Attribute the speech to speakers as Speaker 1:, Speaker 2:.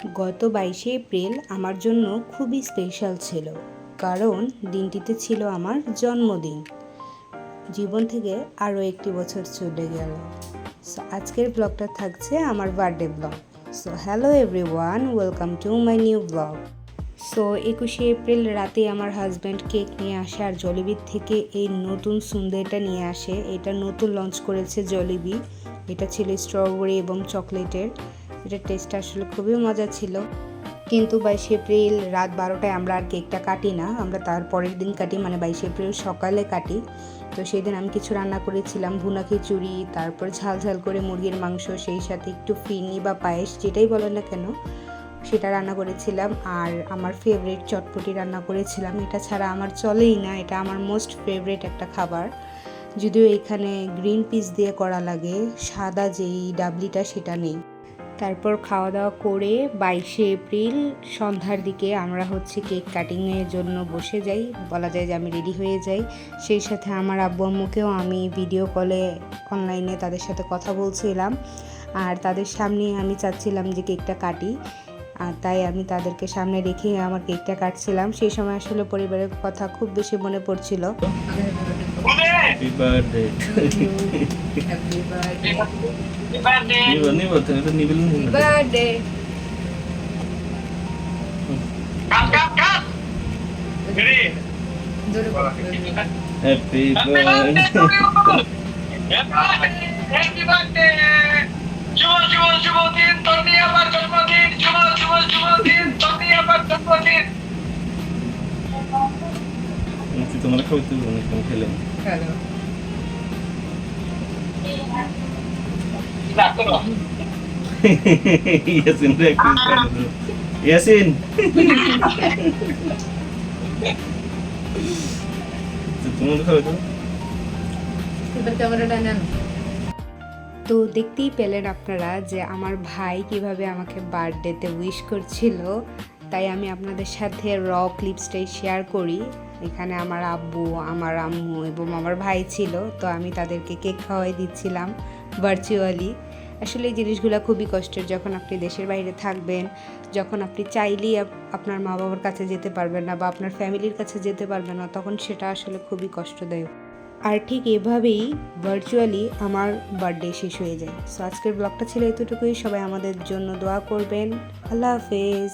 Speaker 1: গত 22শে এপ্রিল আমার জন্য খুবই স্পেশাল ছিল, কারণ দিনটিতে ছিল আমার জন্মদিন। জীবন থেকে আরও একটি বছর চলে গেল। সো আজকের ব্লগটা থাকছে আমার birthday vlog. So hello everyone, welcome to my new vlog. So 21শে এপ্রিল রাতে আমার হাজব্যান্ড কেক নিয়ে আসে আর জলিবির থেকে এই নতুন সুন্দেটা নিয়ে আসে। এটা নতুন লঞ্চ করেছে জলিবি। এটা ছিল স্ট্রবেরি এবং চকলেটের। এটার টেস্টটা আসলে খুবই মজা ছিল। কিন্তু 22শে এপ্রিল রাত 12টায় আমরা আর কেকটা কাটি না, আমরা তার পরের দিন কাটি, মানে 22শে এপ্রিল সকালে কাটি। তো সেই দিন আমি কিছু রান্না করেছিলাম, ভুনা খিচুড়ি, তারপর ঝাল ঝাল করে মুরগির মাংস, সেই সাথে একটু ফিরনি বা পায়েস, যেটাই বলো না কেন, সেটা রান্না করেছিলাম। আর আমার ফেভারিট চটপটি রান্না করেছিলাম। এটা ছাড়া আমার চলেই না, এটা আমার মোস্ট ফেভারিট একটা খাবার। যদিও এখানে গ্রিন পিস দিয়ে করা লাগে, সাদা যেই ডাবলিটা সেটা নেই। তারপর খাওয়া দাওয়া করে 22শে এপ্রিল সন্ধ্যার দিকে আমরা কেক কাটিংয়ের জন্য বসে যাই, বলা যায় যে আমি রেডি হয়ে যাই। সেই সাথে আমার আব্বু আম্মুকেও আমি ভিডিও কলে অনলাইনে তাদের সাথে কথা বলছিলাম, আর তাদের সামনে আমি চাচ্ছিলাম যে কেকটা কাটি, আর তাই আমি তাদেরকে সামনে রেখে আমার কেকটা কাটছিলাম। সেই সময় আসলে পরিবারের কথা খুব বেশি মনে পড়ছিল।
Speaker 2: Happy birthday.
Speaker 1: Happy birthday.
Speaker 2: Birthday. Happy birthday.
Speaker 3: Happy birthday. শুভ দিন, তোর নিয়ে আমার জন্মদিন। শুভ দিন, তোর নিয়ে আমার জন্মদিন।
Speaker 2: তোমার খাওয়াতে অনেক কম খেলে।
Speaker 1: হ্যালো।
Speaker 2: ইয়াসিন রে ইয়াসিন তোমার খাওয়াতে
Speaker 1: এবার ক্যামেরাটা নেন। তো দেখতেই পেলেন আপনারা যে আমার ভাই কিভাবে আমাকে বার্থডেতে উইশ করছিল, তাই আমি আপনাদের সাথে ক্লিপসটাই শেয়ার করি। এখানে আমার আব্বু, আমার আম্মু এবং আমার ভাই ছিল, তো আমি তাদেরকে কেক খাওয়াই দিচ্ছিলাম ভার্চুয়ালি। আসলে এই জিনিসগুলো খুবই কষ্টের, যখন আপনি দেশের বাইরে থাকবেন, যখন আপনি চাইলেই আপনার মা বাবার কাছে যেতে পারবেন না বা আপনার ফ্যামিলির কাছে যেতে পারবেন না, তখন সেটা আসলে খুবই কষ্টদায়ক। আর ঠিক এভাবেই ভার্চুয়ালি আমার বার্থডে শেষ হয়ে যায়। সো আজকের ব্লগটা ছিল এতটুকুই। সবাই আমাদের জন্য দোয়া করবেন। আল্লাহ হাফেজ।